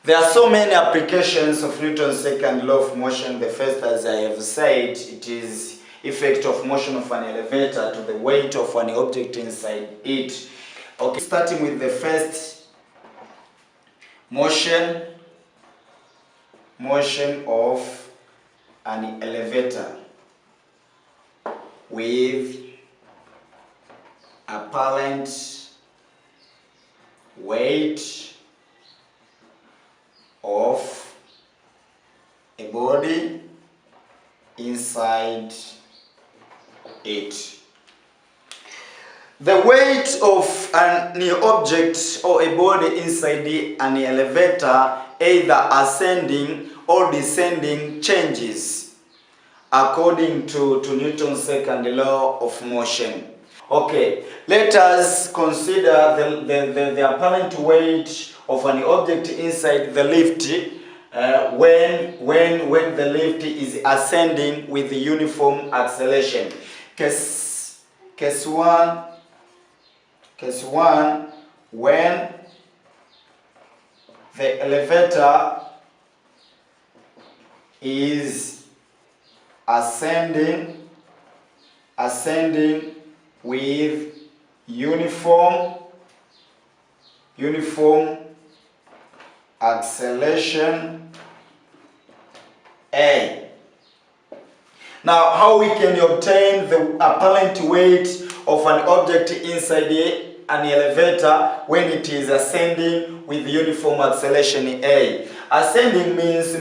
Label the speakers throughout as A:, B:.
A: There are so many applications of Newton's second law of motion. The first, as I have said, it is effect of motion of an elevator to the weight of an object inside it. Okay, starting with the first motion of an elevator with apparent weight of a body inside it. The weight of an object or a body inside an elevator, either ascending or descending, changes according to Newton's second law of motion. Okay, let us consider the apparent weight of an object inside the lift when the lift is ascending with uniform acceleration. Case one, when the elevator is ascending with uniform acceleration A. Now, how we can obtain the apparent weight of an object inside an elevator when it is ascending with uniform acceleration A? Ascending means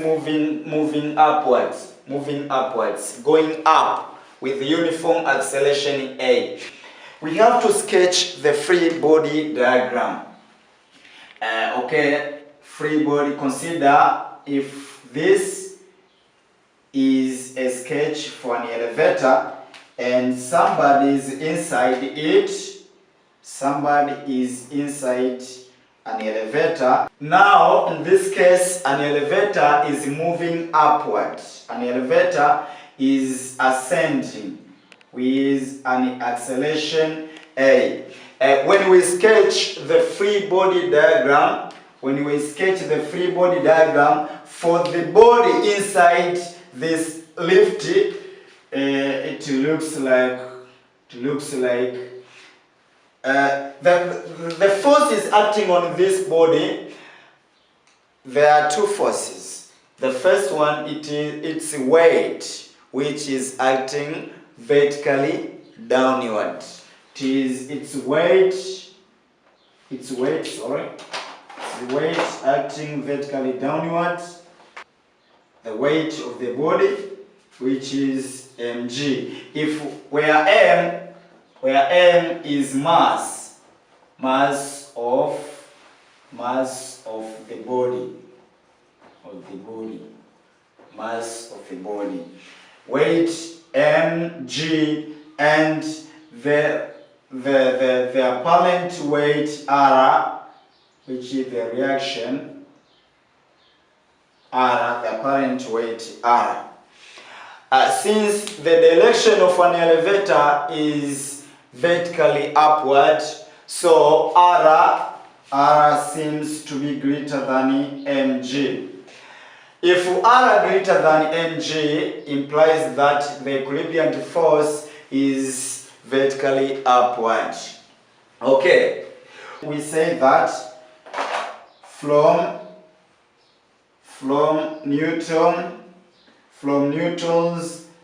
A: moving upwards, going up with uniform acceleration A. We have to sketch the free body diagram. Okay, free body, consider if this is a sketch for an elevator and somebody is inside it, somebody is inside an elevator. Now, in this case, an elevator is moving upward. An elevator is ascending with an acceleration A. When we sketch the free body diagram, for the body inside this lift, it looks like the force is acting on this body. There are two forces. The first one, it's weight, which is acting vertically downward. It's weight acting vertically downward. The weight of the body, which is mg. Where m is mass of the body, mass of the body. Weight mg and the apparent weight r, which is the reaction r, the apparent weight r. Since the direction of an elevator is vertically upward, so r seems to be greater than mg. If r greater than mg, implies that the equilibrium force is vertically upward. Okay, we say that from Newton's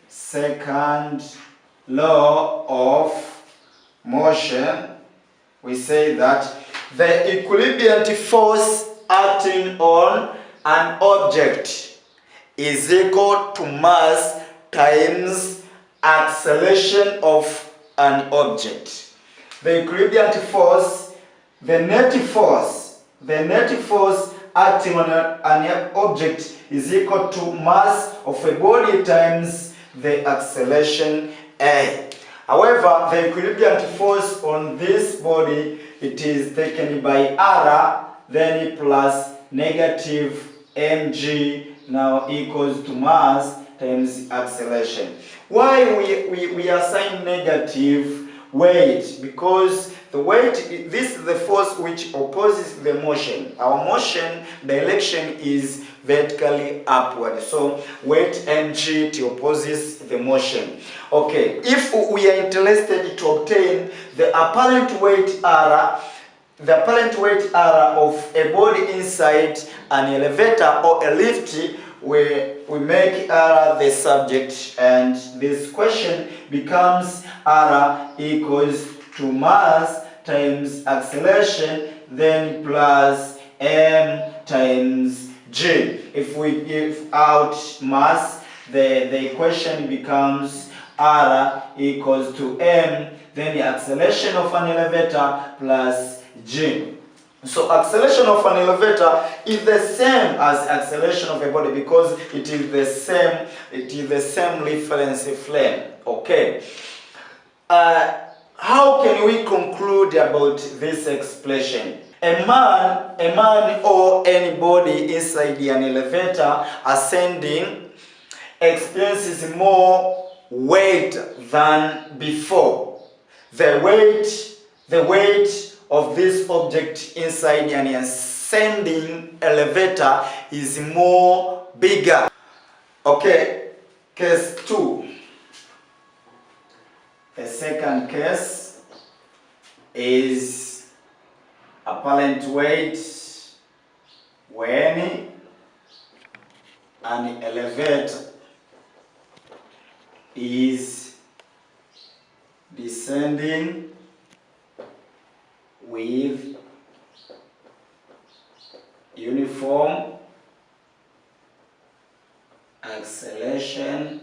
A: second law of motion, we say that the equilibrium force acting on an object is equal to mass times acceleration of an object. The equilibrium force, the net force acting on an object is equal to mass of a body times the acceleration A. However, the equilibrium force on this body, it is taken by r, then plus negative mg, now equals to mass times acceleration. Why we assign negative weight? Because the weight, this is the force which opposes the motion. Our motion direction is vertically upward. So weight mg it opposes the motion. Okay, if we are interested to obtain the apparent weight R, the apparent weight R of a body inside an elevator or a lift, we make R the subject, and this question becomes R equals to mass times acceleration, then plus m times g. If we give out mass, the equation becomes R equals to m, then the acceleration of an elevator plus g. So acceleration of an elevator is the same as acceleration of a body because it is the same reference frame. Okay. How can we conclude about this expression? A man or anybody inside an elevator ascending experiences more weight than before. The weight of this object inside an ascending elevator is more bigger. Okay, case 2. The second case is apparent weight when an elevator is descending with uniform acceleration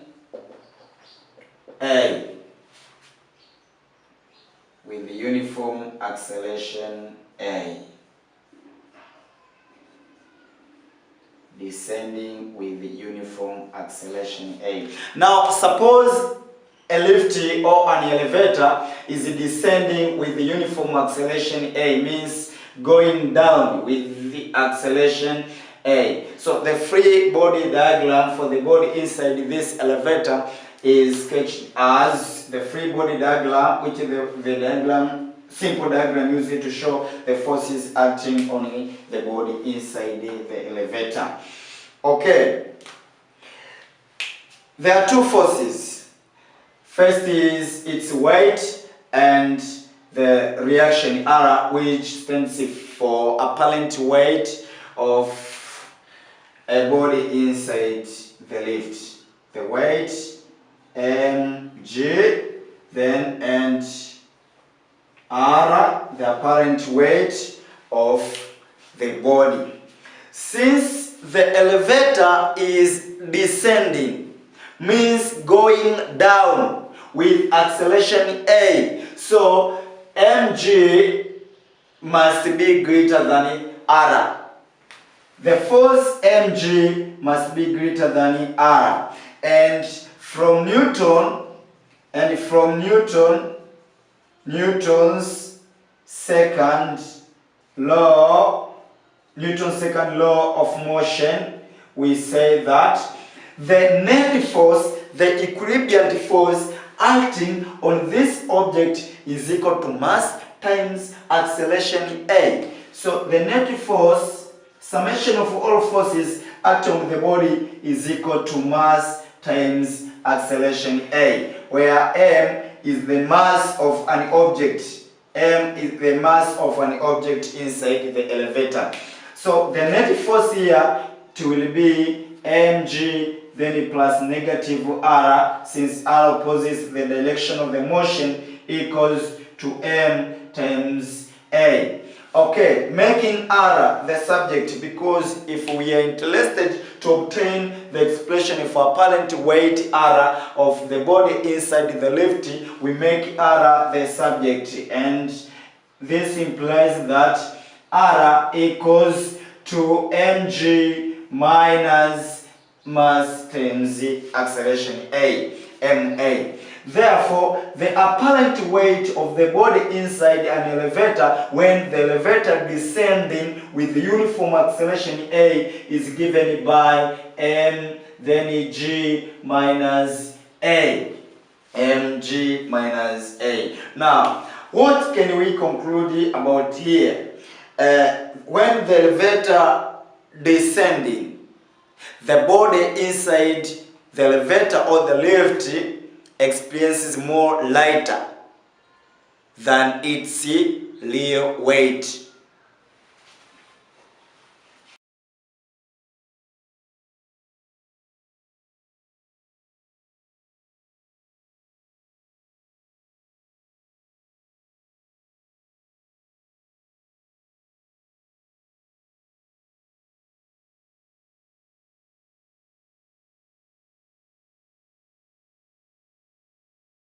A: A. With the uniform acceleration A. Descending with the uniform acceleration A. Now suppose a lift or an elevator is descending with the uniform acceleration A, means going down with the acceleration A. So the free body diagram for the body inside this elevator is sketched as the free body diagram, which is the diagram, simple diagram used to show the forces acting on the body inside the elevator. Okay, there are two forces. First is its weight and the reaction R, which stands for apparent weight of a body inside the lift. The weight mg, then and R, the apparent weight of the body. Since the elevator is descending, means going down with acceleration A, so mg must be greater than R. The force mg must be greater than R. And from Newton's second law of motion, we say that the net force, the equilibrium force acting on this object is equal to mass times acceleration A. So the net force, summation of all forces acting on the body is equal to mass times acceleration A, where m is the mass of an object. M is the mass of an object inside the elevator. So the net force here will be mg, then plus negative R, since R opposes the direction of the motion, equals to m times A. Okay, making R the subject, because if we are interested to obtain the expression of apparent weight R of the body inside the lift, we make R the subject, and this implies that R equals to mg minus mass times acceleration A, ma. Therefore, the apparent weight of the body inside an elevator when the elevator descending with the uniform acceleration A is given by m, then g minus A. mg minus A. Now, What can we conclude about here? When the elevator descending, the body inside the elevator or the lift experiences more lighter than its real weight.